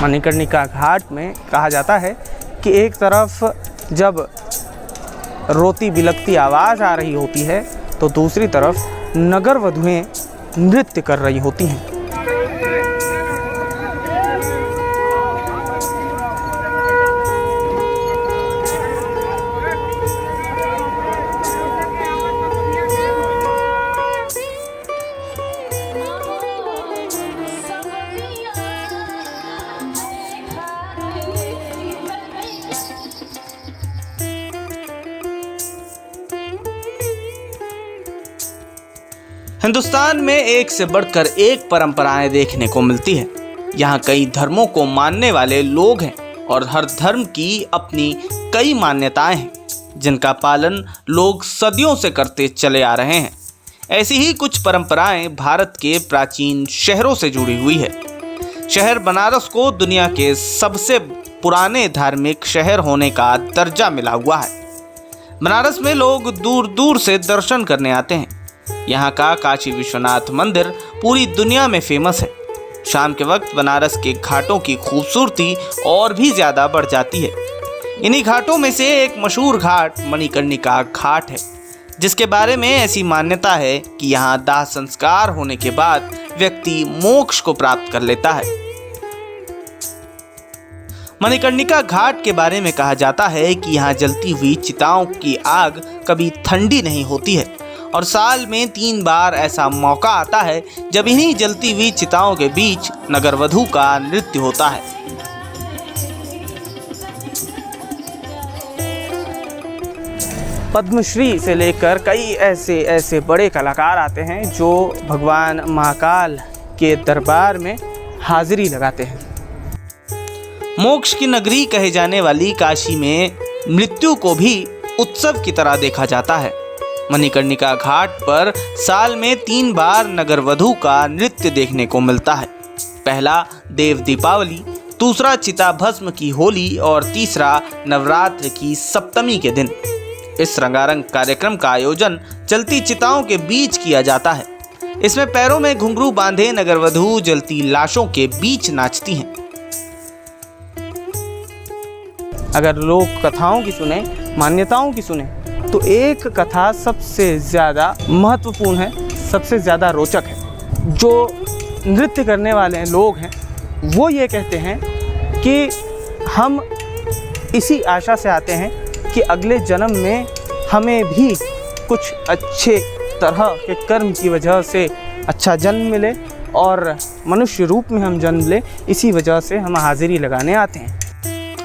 मणिकर्णिका घाट में कहा जाता है कि एक तरफ जब रोती बिलखती आवाज़ आ रही होती है तो दूसरी तरफ नगर वधुएं नृत्य कर रही होती हैं। हिंदुस्तान में एक से बढ़कर एक परंपराएं देखने को मिलती है। यहाँ कई धर्मों को मानने वाले लोग हैं और हर धर्म की अपनी कई मान्यताएं हैं जिनका पालन लोग सदियों से करते चले आ रहे हैं। ऐसी ही कुछ परंपराएं भारत के प्राचीन शहरों से जुड़ी हुई है। शहर बनारस को दुनिया के सबसे पुराने धार्मिक शहर होने का दर्जा मिला हुआ है। बनारस में लोग दूर दूर से दर्शन करने आते हैं। यहाँ का काशी विश्वनाथ मंदिर पूरी दुनिया में फेमस है। शाम के वक्त बनारस के घाटों की खूबसूरती और भी ज़्यादा बढ़ जाती है। इन्हीं घाटों में से एक मशहूर घाट मणिकर्णिका घाट है, जिसके बारे में ऐसी मान्यता है कि यहाँ दाह संस्कार होने के बाद व्यक्ति मोक्ष को प्राप्त कर लेता है। मणिकर्णिका घाट के बारे में कहा जाता है कि यहाँ जलती हुई चिताओं की आग कभी ठंडी नहीं होती है और साल में 3 बार ऐसा मौका आता है जब इन्हीं जलती हुई चिताओं के बीच नगरवधू का नृत्य होता है। पद्मश्री से लेकर कई ऐसे बड़े कलाकार आते हैं जो भगवान महाकाल के दरबार में हाजिरी लगाते हैं। मोक्ष की नगरी कहे जाने वाली काशी में मृत्यु को भी उत्सव की तरह देखा जाता है। मणिकर्णिका घाट पर साल में 3 बार नगरवधू का नृत्य देखने को मिलता है। पहला देव दीपावली, दूसरा चिता भस्म की होली और तीसरा नवरात्र की सप्तमी के दिन। इस रंगारंग कार्यक्रम का आयोजन जलती चिताओं के बीच किया जाता है। इसमें पैरों में घुंघरू बांधे नगरवधू जलती लाशों के बीच नाचती हैं। अगर लोक कथाओं की सुने, मान्यताओं की सुने, तो एक कथा सबसे ज़्यादा महत्वपूर्ण है, सबसे ज़्यादा रोचक है। जो नृत्य करने वाले लोग हैं वो ये कहते हैं कि हम इसी आशा से आते हैं कि अगले जन्म में हमें भी कुछ अच्छे तरह के कर्म की वजह से अच्छा जन्म मिले और मनुष्य रूप में हम जन्म ले, इसी वजह से हम हाजिरी लगाने आते हैं।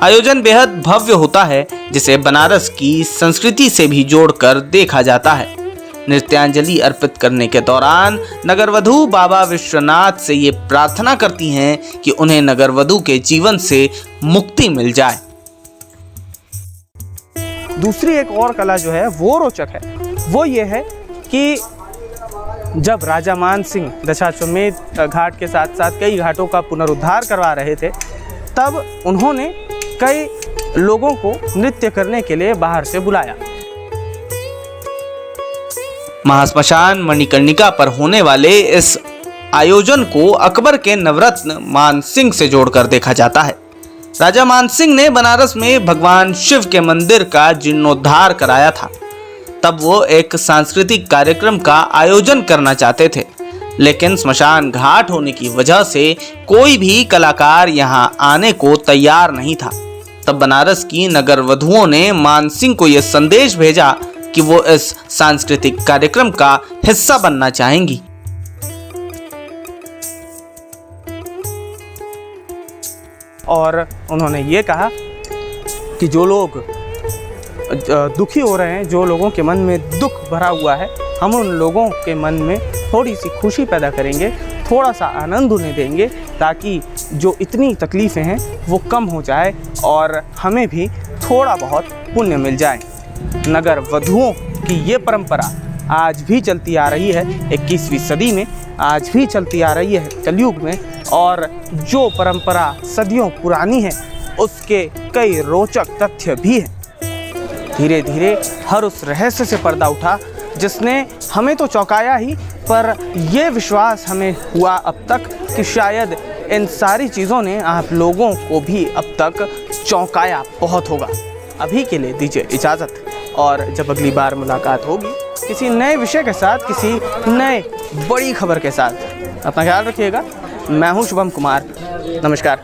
आयोजन बेहद भव्य होता है, जिसे बनारस की संस्कृति से भी जोड़कर देखा जाता है। नृत्यांजलि अर्पित करने के दौरान नगरवधू बाबा विश्वनाथ से ये प्रार्थना करती हैं कि उन्हें नगरवधू के जीवन से मुक्ति मिल जाए। दूसरी एक और कला जो है वो रोचक है। वो ये है कि जब राजा मान सिंह दशाश्वमेध घाट के साथ साथ कई घाटों का पुनरुद्धार करवा रहे थे, तब उन्होंने कई लोगों को नृत्य करने के लिए बाहर से बुलाया। महाश्मशान मणिकर्णिका पर होने वाले इस आयोजन को अकबर के नवरत्न मान सिंह से जोड़कर देखा जाता है। राजा मान सिंह ने बनारस में भगवान शिव के मंदिर का जीर्णोद्धार कराया था। तब वो एक सांस्कृतिक कार्यक्रम का आयोजन करना चाहते थे, लेकिन स्मशान घाट होने की वजह से कोई भी कलाकार यहाँ आने को तैयार नहीं था। तब बनारस की नगरवधुओं ने मान सिंह को यह संदेश भेजा कि वो इस सांस्कृतिक कार्यक्रम का हिस्सा बनना चाहेंगी। और उन्होंने ये कहा कि जो लोग दुखी हो रहे हैं, जो लोगों के मन में दुख भरा हुआ है, हम उन लोगों के मन में थोड़ी सी खुशी पैदा करेंगे, थोड़ा सा आनंद उन्हें देंगे, ताकि जो इतनी तकलीफ़ें हैं वो कम हो जाए और हमें भी थोड़ा बहुत पुण्य मिल जाए। नगर वधुओं की ये परंपरा आज भी चलती आ रही है, 21वीं सदी में आज भी चलती आ रही है, कलयुग में। और जो परंपरा सदियों पुरानी है उसके कई रोचक तथ्य भी हैं। धीरे धीरे हर उस रहस्य से पर्दा उठा जिसने हमें तो चौंकाया ही, पर यह विश्वास हमें हुआ अब तक कि शायद इन सारी चीज़ों ने आप लोगों को भी अब तक चौंकाया बहुत होगा। अभी के लिए दीजिए इजाज़त, और जब अगली बार मुलाकात होगी किसी नए विषय के साथ, किसी नए बड़ी खबर के साथ, अपना ख्याल रखिएगा। मैं हूं शुभम कुमार, नमस्कार।